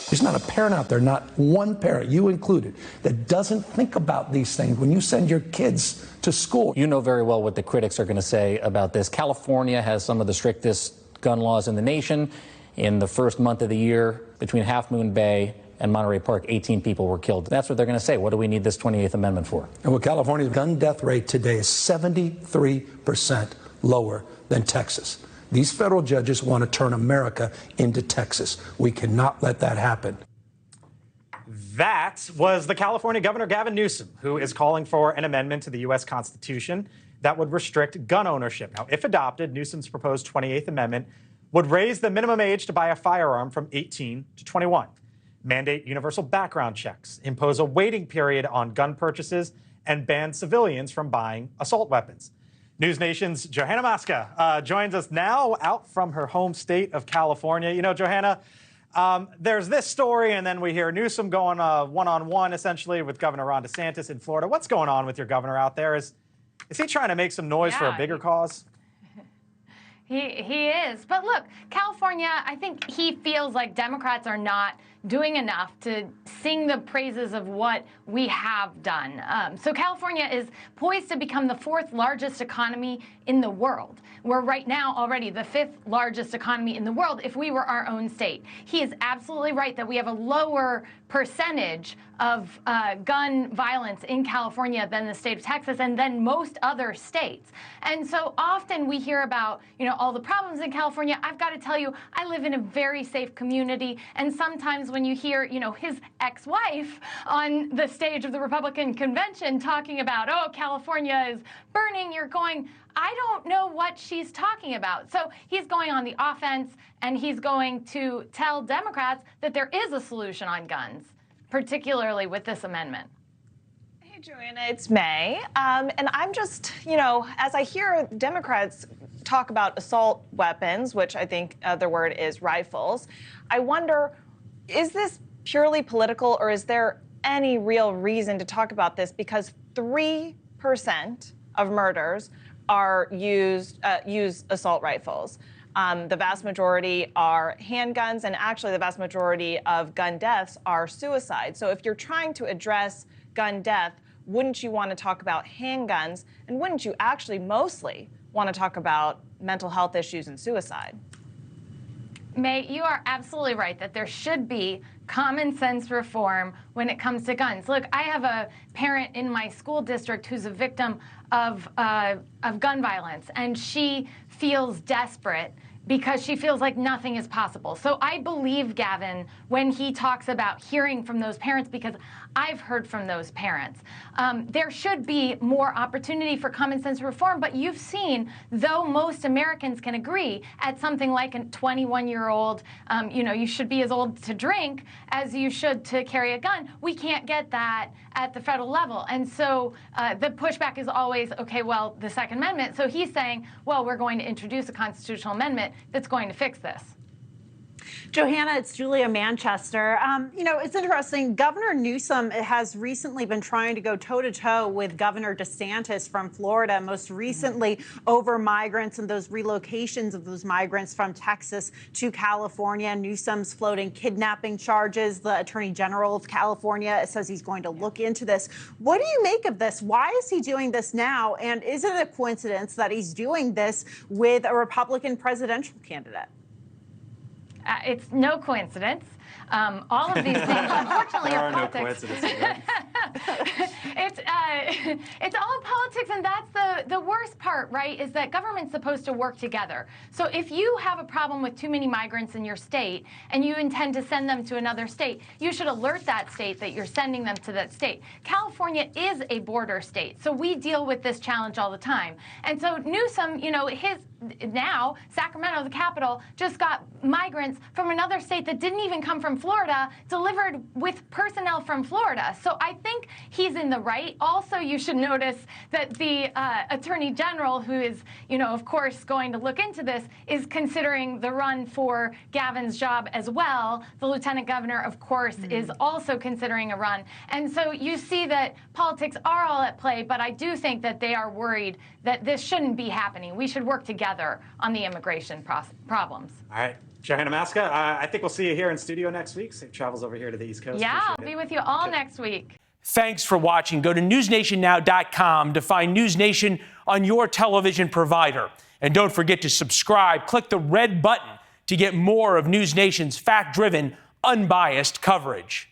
There's not a parent out there, not one parent, you included, that doesn't think about these things when you send your kids to school. You know very well what the critics are going to say about this. California has some of the strictest gun laws in the nation. In the first month of the year, between Half Moon Bay and Monterey Park, 18 people were killed. That's what they're going to say. What do we need this 28th Amendment for? And what California's gun death rate today is 73% lower than Texas. These federal judges want to turn America into Texas. We cannot let that happen. That was the California Governor Gavin Newsom, who is calling for an amendment to the U.S. Constitution that would restrict gun ownership. Now, if adopted, Newsom's proposed 28th Amendment would raise the minimum age to buy a firearm from 18 to 21, mandate universal background checks, impose a waiting period on gun purchases, and ban civilians from buying assault weapons. NewsNation's Johanna Maska joins us now out from her home state of California. You know, Johanna, there's this story, and then we hear Newsom going one-on-one, essentially, with Governor Ron DeSantis in Florida. What's going on with your governor out there? Is he trying to make some noise for a bigger cause? He is. But look, California, I think he feels like Democrats are not doing enough to sing the praises of what we have done. So California is poised to become the 4th largest economy in the world. We're right now already the 5th largest economy in the world if we were our own state. He is absolutely right that we have a lower percentage of gun violence in California than the state of Texas and than most other states. And so often we hear about, all the problems in California. I've got to tell you, I live in a very safe community. And sometimes when you hear, his ex-wife on the stage of the Republican convention talking about, oh, California is burning, you're going, I don't know what she's talking about. So he's going on the offense, and he's going to tell Democrats that there is a solution on guns, particularly with this amendment. Hey, Joanna, it's May. And I'm just, as I hear Democrats talk about assault weapons, which I think the word is rifles, I wonder, is this purely political, or is there any real reason to talk about this? Because 3% of murders are use assault rifles. The vast majority are handguns, and actually the vast majority of gun deaths are suicide. So if you're trying to address gun death, wouldn't you want to talk about handguns, and wouldn't you actually mostly want to talk about mental health issues and suicide? May, you are absolutely right that there should be common sense reform when it comes to guns. Look, I have a parent in my school district who's a victim of gun violence, and she feels desperate because she feels like nothing is possible. So I believe Gavin when he talks about hearing from those parents, because I've heard from those parents. There should be more opportunity for common sense reform, but you've seen, though most Americans can agree, at something like a 21-year-old, you should be as old to drink as you should to carry a gun. We can't get that at the federal level. And so the pushback is always, okay, well, the Second Amendment. So he's saying, well, we're going to introduce a constitutional amendment that's going to fix this. Johanna, it's Julia Manchester. It's interesting. Governor Newsom has recently been trying to go toe-to-toe with Governor DeSantis from Florida, most recently over migrants and those relocations of those migrants from Texas to California. Newsom's floating kidnapping charges. The Attorney General of California says he's going to look into this. What do you make of this? Why is he doing this now? And is it a coincidence that he's doing this with a Republican presidential candidate? It's no coincidence. All of these things, unfortunately, are politics. No coincidences. Right? It's all politics, and that's the worst part, right, is that government's supposed to work together. So if you have a problem with too many migrants in your state and you intend to send them to another state, you should alert that state that you're sending them to that state. California is a border state, so we deal with this challenge all the time. And so Newsom, now Sacramento, the capital, just got migrants from another state that didn't even come from Florida delivered with personnel from Florida. So I think he's in the right. Also, you should notice that the Attorney General, who is, of course, going to look into this, is considering the run for Gavin's job as well. The Lieutenant Governor, of course, is also considering a run. And so you see that politics are all at play, but I do think that they are worried that this shouldn't be happening. We should work together together on the immigration problems. All right. Johanna, Maska, I think we'll see you here in studio next week. Safe travels over here to the East Coast. Yeah, Appreciate I'll it. be with you all next week. Thanks for watching. Go to newsnationnow.com to find NewsNation on your television provider. And don't forget to subscribe. Click the red button to get more of NewsNation's fact-driven, unbiased coverage.